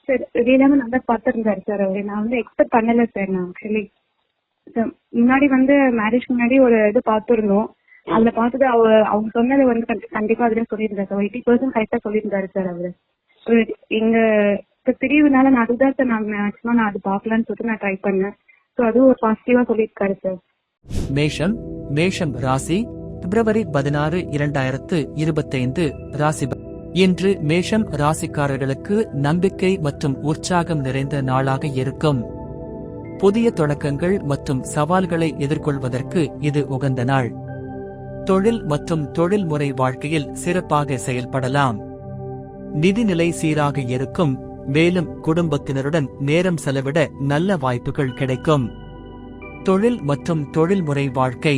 Sir வெளியிலாம நல்லா பார்த்துருந்தாரு sir அவரு. நான் வந்து எக்ஸ்பெக்ட் பண்ணல சார். நான் ஆக்சுவலி முன்னாடி வந்து மேரேஜ் முன்னாடி ஒரு இது பார்த்துருந்தோம். அதுல பார்த்தது அவங்க சொன்னது வந்து கண்டிப்பா அதுல சொல்லியிருந்தாரு சார். 80% கரெக்டா சொல்லியிருந்தாரு சார் அவரு. எங்க பிரிவுனால நான் அதுதான் சார் நான் மேக்ஸிமம் நான் அது பார்க்கலான்னு சொல்லிட்டு நான் ட்ரை பண்ணேன். ஸோ அதுவும் ஒரு பாசிட்டிவா சொல்லியிருக்காரு சார். மேஷம் ராசி பிப்ரவரி 16, 2025 ராசி. இன்று மேஷம் ராசிக்காரர்களுக்கு நம்பிக்கை மற்றும் உற்சாகம் நிறைந்த நாளாக இருக்கும். புதிய தொடக்கங்கள் மற்றும் சவால்களை எதிர்கொள்வதற்கு இது உகந்த நாள். தொழில் மற்றும் தொழில்முறை வாழ்க்கையில் சிறப்பாக செயல்படலாம். நிதிநிலை சீராக இருக்கும். மேலும் குடும்பத்தினருடன் நேரம் செலவிட நல்ல வாய்ப்புகள் கிடைக்கும். தொழில் மற்றும் தொழில்முறை வாழ்க்கை.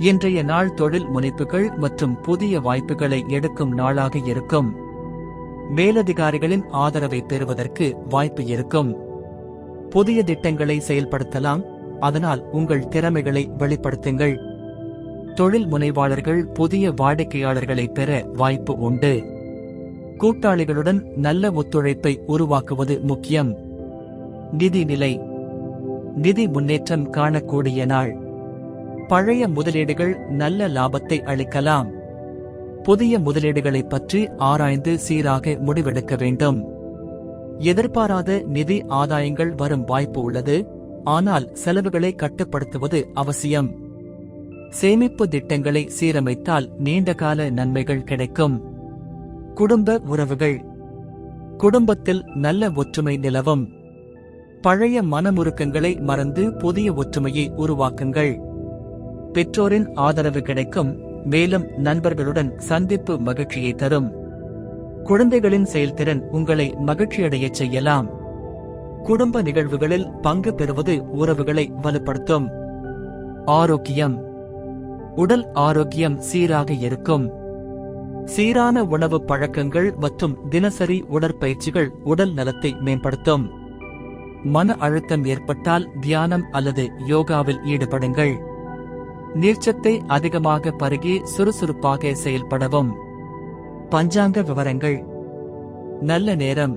இன்றைய நாள் தொழில் முனைப்புகள் மற்றும் புதிய வாய்ப்புகளை எடுக்கும் நாளாக இருக்கும். மேலதிகாரிகளின் ஆதரவை பெறுவதற்கு வாய்ப்பு இருக்கும். புதிய திட்டங்களை செயல்படுத்தலாம். அதனால் உங்கள் திறமைகளை வெளிப்படுத்துங்கள். தொழில் முனைவாளர்கள் புதிய வாடிக்கையாளர்களை பெற வாய்ப்பு உண்டு. கூட்டாளிகளுடன் நல்ல ஒத்துழைப்பை உருவாக்குவது முக்கியம். நிதி முன்னேற்றம் காணக்கூடிய நாள். பழைய முதலீடுகள் நல்ல லாபத்தை அளிக்கலாம். புதிய முதலீடுகளை பற்றி ஆராய்ந்து சீராக முடிவெடுக்க வேண்டும். எதிர்பாராத நிதி ஆதாயங்கள் வரும் வாய்ப்பு உள்ளது. ஆனால் செலவுகளை கட்டுப்படுத்துவது அவசியம். சேமிப்பு திட்டங்களை சீரமைத்தால் நீண்டகால நன்மைகள் கிடைக்கும். குடும்ப உறவுகள். குடும்பத்தில் நல்ல ஒற்றுமை நிலவும். பழைய மனமுறுக்கங்களை மறந்து புதிய ஒற்றுமையை உருவாக்குங்கள். பெற்றோரின் ஆதரவு கிடைக்கும். மேலும் நண்பர்களுடன் சந்திப்பு மகிழ்ச்சியை தரும். குழந்தைகளின் செயல்திறன் உங்களை மகிழ்ச்சியடையச் செய்யலாம். குடும்ப நிகழ்வுகளில் பங்கு பெறுவது உறவுகளை வலுப்படுத்தும். ஆரோக்கியம். உடல் ஆரோக்கியம் சீராக இருக்கும். சீரான உணவு பழக்கங்கள் மற்றும் தினசரி உடற்பயிற்சிகள் உடல் நலத்தை மேம்படுத்தும். மன அழுத்தம் ஏற்பட்டால் தியானம் அல்லது யோகாவில் ஈடுபடுங்கள். நீர்ச்சத்தை அதிகமாக பருகி சுறுசுறுப்பாக செயல்படவும். பஞ்சாங்க விவரங்கள். நல்ல நேரம்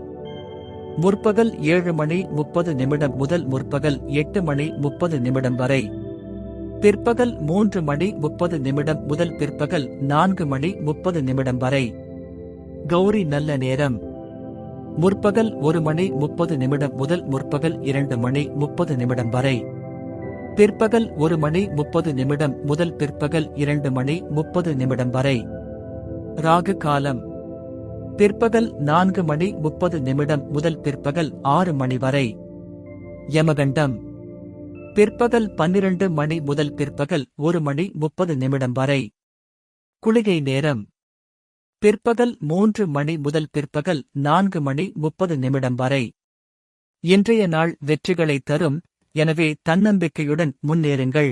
முற்பகல் 7:30 முதல் முற்பகல் 8:30 வரை. பிற்பகல் 3:30 முதல் பிற்பகல் 4:30 வரை. கௌரி நல்ல நேரம் முற்பகல் 1:30 முதல் முற்பகல் 2:30 வரை. பிற்பகல் 1:30 முதல் பிற்பகல் 2:30 வரை. ராகு காலம் பிற்பகல் 4:30 முதல் பிற்பகல் 6 வரை. யமகண்டம் பிற்பகல் 12 முதல் பிற்பகல் 1:30 வரை. குளிகை நேரம் பிற்பகல் 3 முதல் பிற்பகல் 4:30 வரை. இன்றைய நாள் வெற்றிகளை தரும். எனவே தன்னம்பிக்கையுடன் முன்னேறுங்கள்.